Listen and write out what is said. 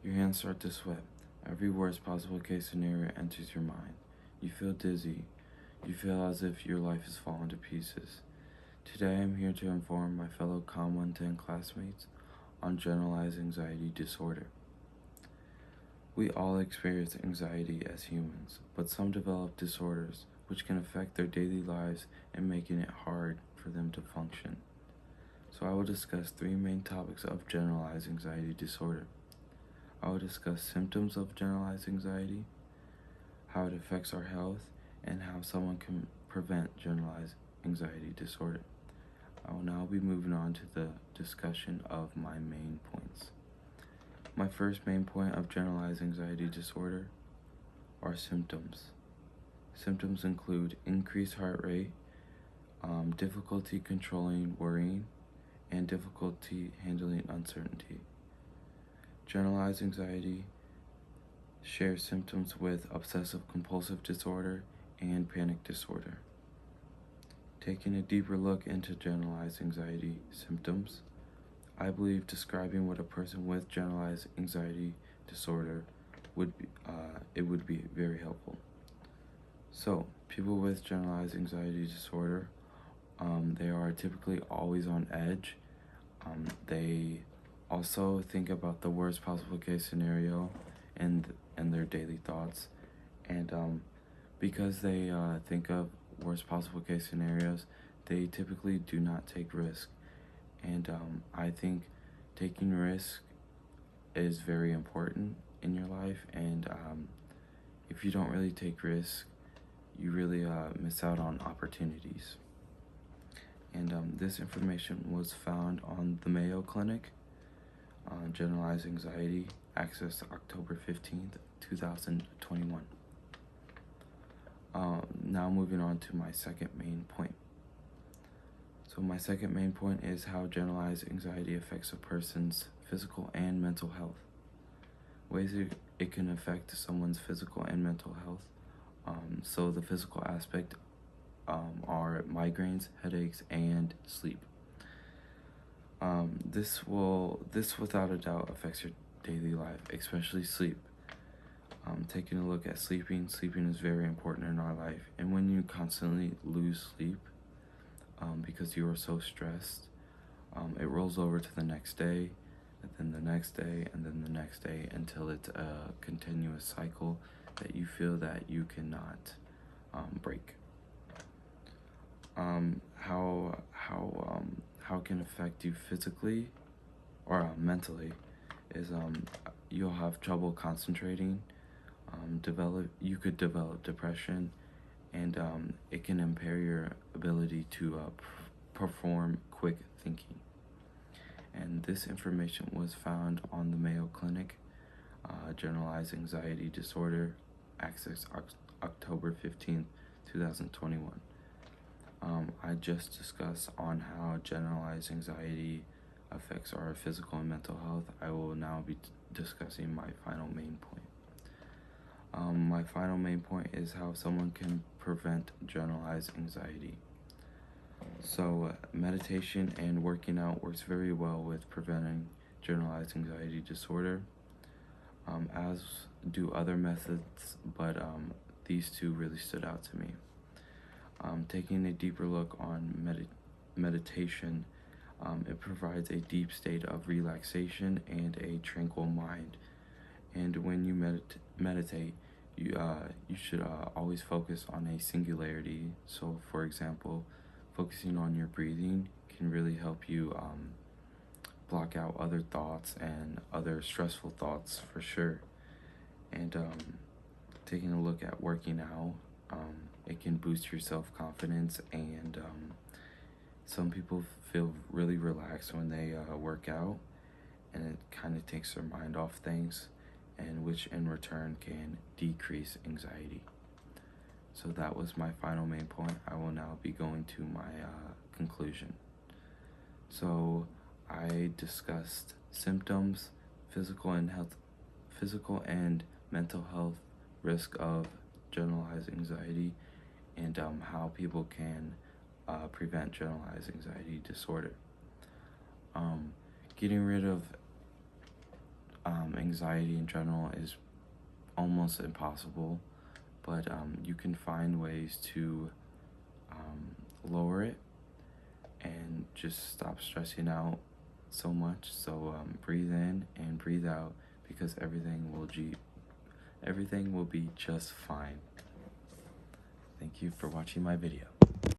Your hands start to sweat. Every worst possible case scenario enters your mind. You feel dizzy. You feel as if your life is falling to pieces. Today I'm here to inform my fellow COMM 110 classmates on generalized anxiety disorder. We all experience anxiety as humans, but some develop disorders which can affect their daily lives and making it hard for them to function. So I will discuss three main topics of generalized anxiety disorder. I will discuss symptoms of generalized anxiety, how it affects our health, and how someone can prevent generalized anxiety disorder. I will now be moving on to the discussion of my main points. My first main point of generalized anxiety disorder are symptoms. Symptoms include increased heart rate, difficulty controlling worrying, and difficulty handling uncertainty. Generalized anxiety shares symptoms with obsessive compulsive disorder and panic disorder. Taking a deeper look into generalized anxiety symptoms, I believe describing what a person with generalized anxiety disorder would be very helpful. So, people with generalized anxiety disorder, they are typically always on edge. They also think about the worst possible case scenario and their daily thoughts, and because they think of worst possible case scenarios, they typically do not take risk. And I think taking risk is very important in your life, and if you don't really take risk, you really miss out on opportunities. And this information was found on the Mayo Clinic on generalized anxiety, access October 15th, 2021. Now moving on to my second main point. So my second main point is how generalized anxiety affects a person's physical and mental health. Ways it can affect someone's physical and mental health. So the physical aspect are migraines, headaches, and sleep. This without a doubt affects your daily life, especially sleep. Taking a look at sleeping is very important in our life. And when you constantly lose sleep, because you are so stressed, it rolls over to the next day, and then the next day, and then the next day, until it's a continuous cycle that you feel that you cannot break. How it can affect you physically or mentally is you'll have trouble concentrating. You could develop depression, and it can impair your ability to perform quick thinking. And this information was found on the Mayo Clinic, generalized anxiety disorder, access October 15th, 2021. I just discussed on how generalized anxiety affects our physical and mental health. I will now be discussing my final main point. My final main point is how someone can prevent generalized anxiety. So meditation and working out works very well with preventing generalized anxiety disorder, as do other methods, but these two really stood out to me. Taking a deeper look on meditation, it provides a deep state of relaxation and a tranquil mind. And when you meditate, you should always focus on a singularity. So, for example, focusing on your breathing can really help you block out other thoughts and other stressful thoughts for sure. And taking a look at working out, it can boost your self-confidence, and some people feel really relaxed when they work out, and it kind of takes their mind off things, and which in return can decrease anxiety. So that was my final main point. I will now be going to my conclusion. So I discussed symptoms, physical and mental health risk of generalized anxiety, and how people can prevent generalized anxiety disorder. Getting rid of anxiety in general is almost impossible, but you can find ways to lower it and just stop stressing out so much. So breathe in and breathe out, because everything will be just fine. Thank you for watching my video.